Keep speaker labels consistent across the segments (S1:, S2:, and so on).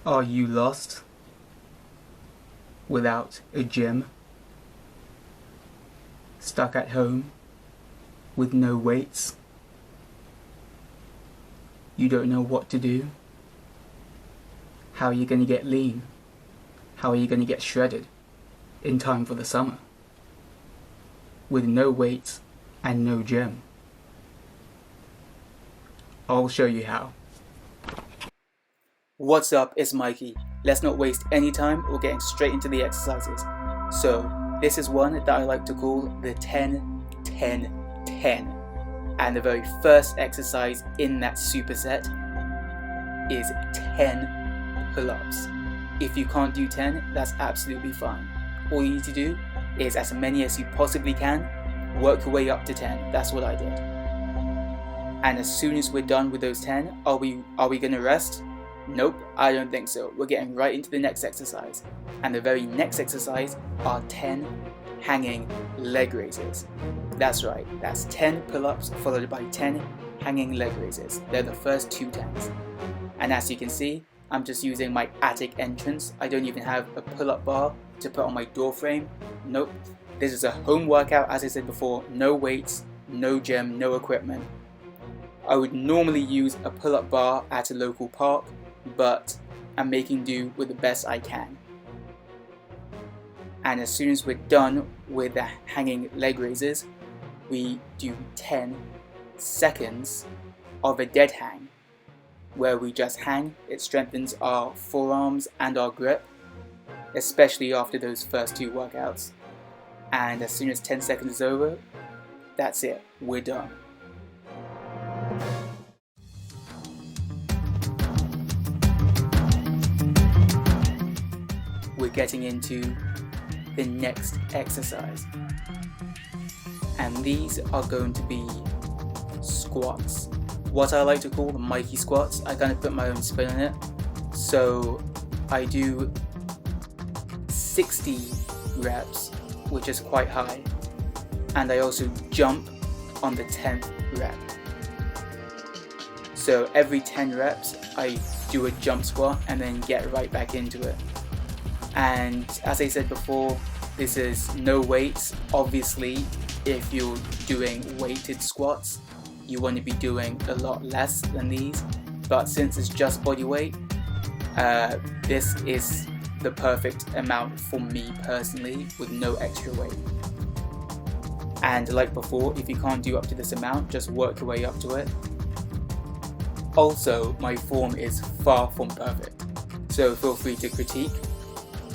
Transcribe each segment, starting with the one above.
S1: Are you lost without a gym? Stuck at home with no weights? You don't know what to do? How are you going to get lean? How are you going to get shredded in time for the summer? With no weights and no gym. I'll show you how. What's up, it's Mikey. Let's not waste any time, we're getting straight into the exercises. So, this is one that I like to call the 10-10-10. And the very first exercise in that superset is 10 pull-ups. If you can't do 10, that's absolutely fine. All you need to do is as many as you possibly can, work your way up to 10. That's what I did. And as soon as we're done with those 10, are we gonna rest? Nope, I don't think so. We're getting right into the next exercise. And the very next exercise are 10 hanging leg raises. That's right, that's 10 pull-ups followed by 10 hanging leg raises. They're the first two 10s. And as you can see, I'm just using my attic entrance. I don't even have a pull-up bar to put on my door frame. Nope, this is a home workout, as I said before. No weights, no gym, no equipment. I would normally use a pull-up bar at a local park, but I'm making do with the best I can. And as soon as we're done with the hanging leg raises, we do 10 seconds of a dead hang, where we just hang. It strengthens our forearms and our grip, especially after those first two workouts. And as soon as 10 seconds is over, that's it, we're done. We're getting into the next exercise, and these are going to be squats, what I like to call the Mikey Squats. I kind of put my own spin on it. So I do 60 reps, which is quite high, and I also jump on the 10th rep. So every 10 reps I do a jump squat and then get right back into it. And as I said before, this is no weights. Obviously, if you're doing weighted squats, you want to be doing a lot less than these. But since it's just body weight, this is the perfect amount for me personally, with no extra weight. And like before, if you can't do up to this amount, just work your way up to it. Also, my form is far from perfect, so feel free to critique.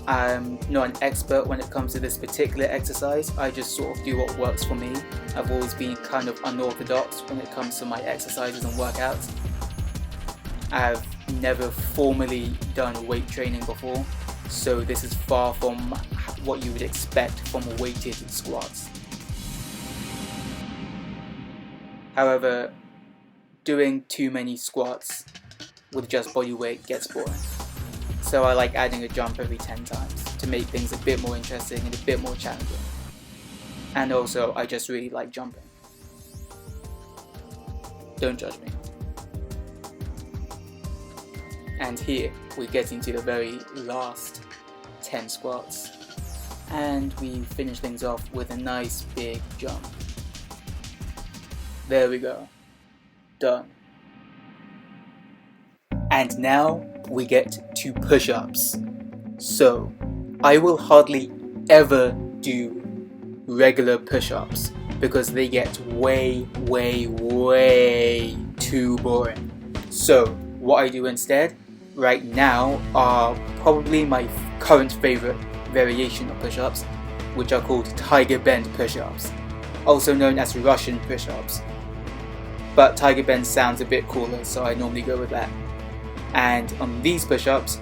S1: I'm not an expert when it comes to this particular exercise. I just sort of do what works for me. I've always been kind of unorthodox when it comes to my exercises and workouts. I've never formally done weight training before, so this is far from what you would expect from weighted squats. However, doing too many squats with just body weight gets boring. So I like adding a jump every 10 times to make things a bit more interesting and a bit more challenging. And also, I just really like jumping. Don't judge me. And here, we're getting to the very last 10 squats. And we finish things off with a nice big jump. There we go. Done. And now we get to push-ups. So, I will hardly ever do regular push-ups because they get way too boring. So, what I do instead right now are probably my current favorite variation of push-ups, which are called Tiger-Bend Pushups, also known as Russian push-ups. But Tiger-Bend sounds a bit cooler, so I normally go with that. And on these push-ups,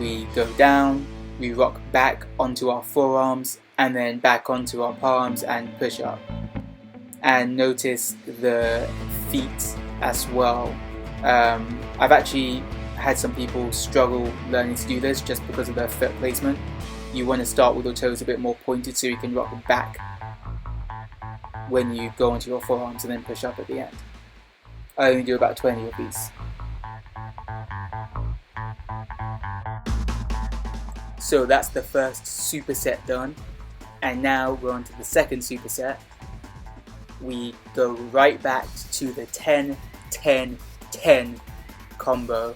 S1: we go down, we rock back onto our forearms, and then back onto our palms and push up. And notice the feet as well. I've actually had some people struggle learning to do this just because of their foot placement. You want to start with your toes a bit more pointed so you can rock back when you go onto your forearms and then push up at the end. I only do about 20 of these. So that's the first superset done, and now we're on to the second superset. We go right back to the 10, 10, 10 combo.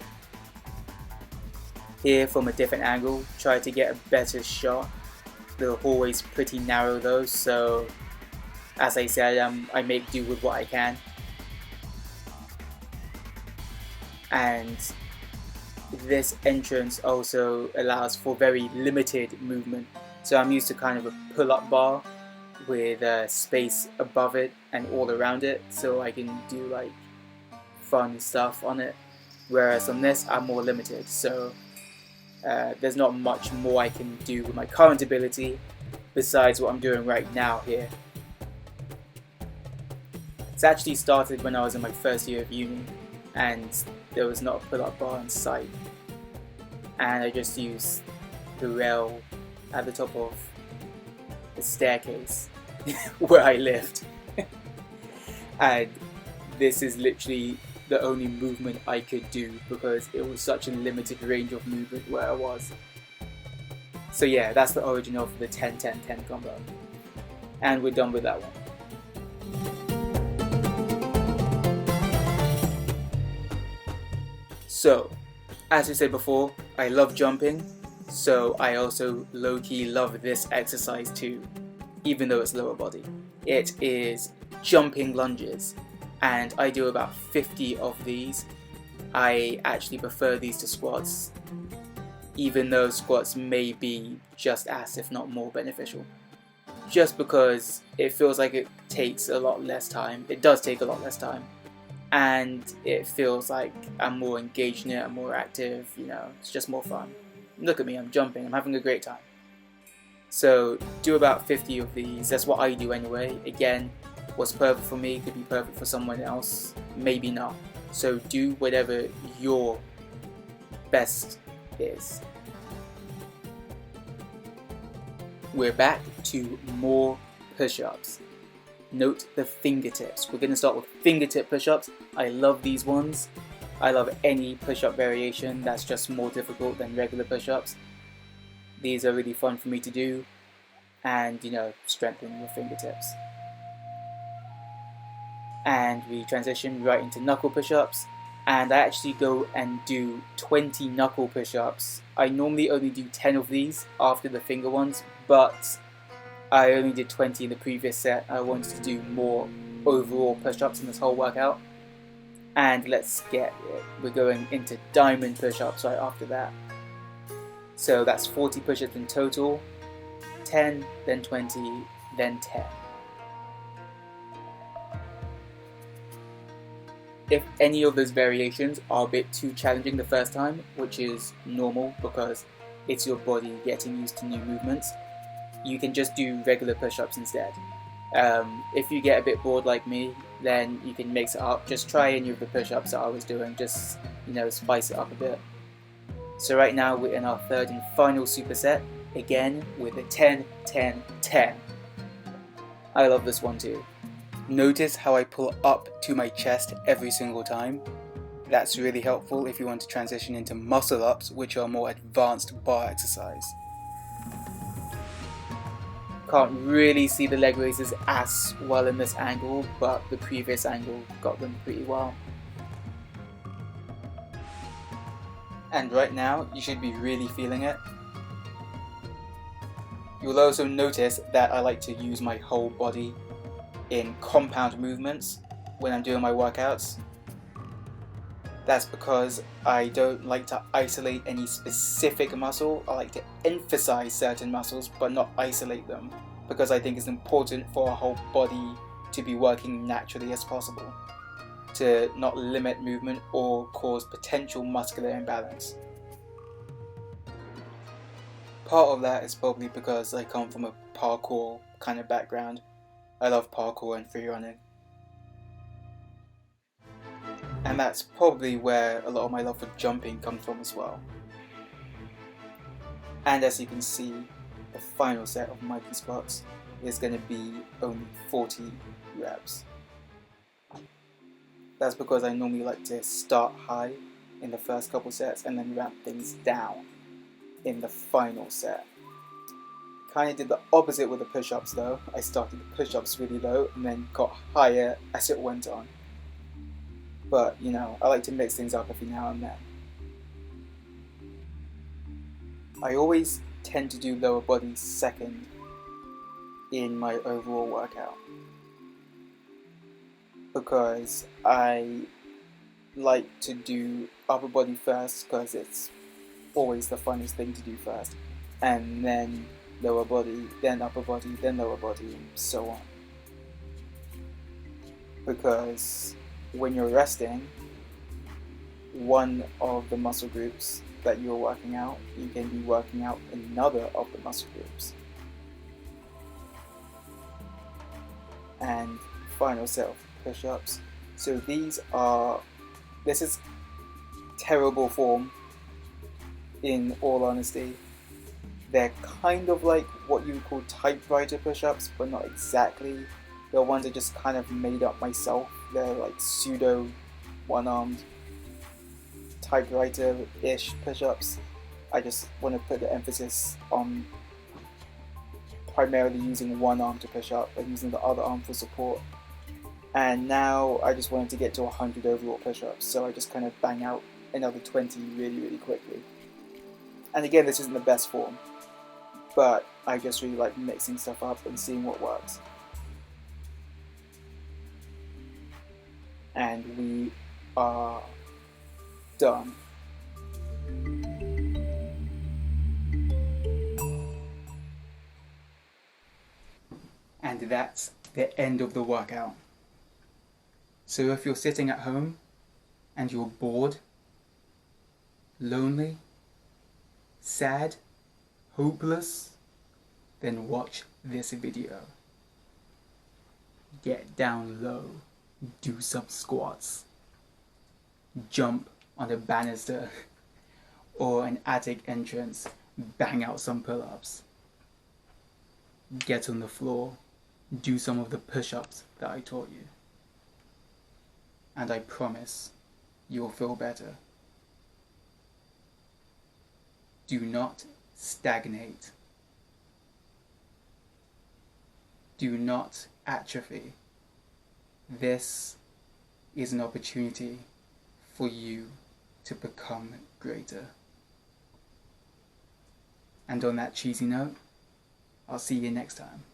S1: Here from a different angle, try to get a better shot. The hallway's pretty narrow though, so as I said, I make do with what I can. And this entrance also allows for very limited movement. So I'm used to kind of a pull-up bar with space above it and all around it, so I can do like fun stuff on it. Whereas on this, I'm more limited, so there's not much more I can do with my current ability besides what I'm doing right now here. It's actually started when I was in my first year of uni, and there was not a pull-up bar in sight, and I just used the rail at the top of the staircase where I lived. And this is literally the only movement I could do because it was such a limited range of movement where I was. So yeah, that's the origin of the 10-10-10 combo, and we're done with that one. So, as I said before, I love jumping, so I also low-key love this exercise too, even though it's lower body. It is jumping lunges, and I do about 50 of these. I actually prefer these to squats, even though squats may be just as, if not more, beneficial. Just because it feels like it takes a lot less time. It does take a lot less time. And it feels like I'm more engaged in it, I'm more active, you know, it's just more fun. Look at me, I'm jumping, I'm having a great time. So do about 50 of these, that's what I do anyway. Again, what's perfect for me could be perfect for someone else, maybe not. So do whatever your best is. We're back to more push-ups. Note the fingertips. We're going to start with fingertip push-ups. I love these ones. I love any push-up variation that's just more difficult than regular push-ups. These are really fun for me to do, and you know, strengthen your fingertips. And we transition right into knuckle push-ups, and I actually go and do 20 knuckle push-ups. I normally only do 10 of these after the finger ones, but I only did 20 in the previous set. I wanted to do more overall push-ups in this whole workout. And let's get it. We're going into diamond push-ups right after that. So that's 40 push-ups in total. 10, then 20, then 10. If any of those variations are a bit too challenging the first time, which is normal because it's your body getting used to new movements, you can just do regular push-ups instead. If you get a bit bored like me, then you can mix it up. Just try any of the push-ups that I was doing, just, you know, spice it up a bit. So right now we're in our third and final superset, again with a 10-10-10. I love this one too. Notice how I pull up to my chest every single time. That's really helpful if you want to transition into muscle ups, which are a more advanced bar exercise. Can't really see the leg raises as well in this angle, but the previous angle got them pretty well. And right now, you should be really feeling it. You'll also notice that I like to use my whole body in compound movements when I'm doing my workouts. That's because I don't like to isolate any specific muscle. I like to emphasize certain muscles but not isolate them, because I think it's important for our whole body to be working naturally as possible, to not limit movement or cause potential muscular imbalance. Part of that is probably because I come from a parkour kind of background. I love parkour and free running. And that's probably where a lot of my love for jumping comes from as well. And as you can see, the final set of Mikey Squats is going to be only 40 reps. That's because I normally like to start high in the first couple sets and then ramp things down in the final set. Kind of did the opposite with the push-ups though. I started the push-ups really low and then got higher as it went on. But, you know, I like to mix things up every now and then. I always tend to do lower body second in my overall workout, because I like to do upper body first because it's always the funnest thing to do first, and then lower body, then upper body, then lower body, and so on. Because when you're resting, one of the muscle groups that you're working out, you can be working out another of the muscle groups. And final set of push-ups. So this is terrible form, in all honesty. They're kind of like what you would call typewriter push-ups, but not exactly. The ones I just kind of made up myself. They're like pseudo one-armed typewriter-ish push-ups. I just want to put the emphasis on primarily using one arm to push up and using the other arm for support. And now I just wanted to get to 100 overall push-ups, so I just kind of bang out another 20 really, really quickly. And again, this isn't the best form, but I just really like mixing stuff up and seeing what works. And we are done. And that's the end of the workout. So if you're sitting at home and you're bored, lonely, sad, hopeless, then watch this video. Get down low, do some squats, jump on a banister or an attic entrance, bang out some pull-ups. Get on the floor, do some of the push-ups that I taught you. And I promise you'll feel better. Do not stagnate. Do not atrophy. This is an opportunity for you to become greater. And on that cheesy note, I'll see you next time.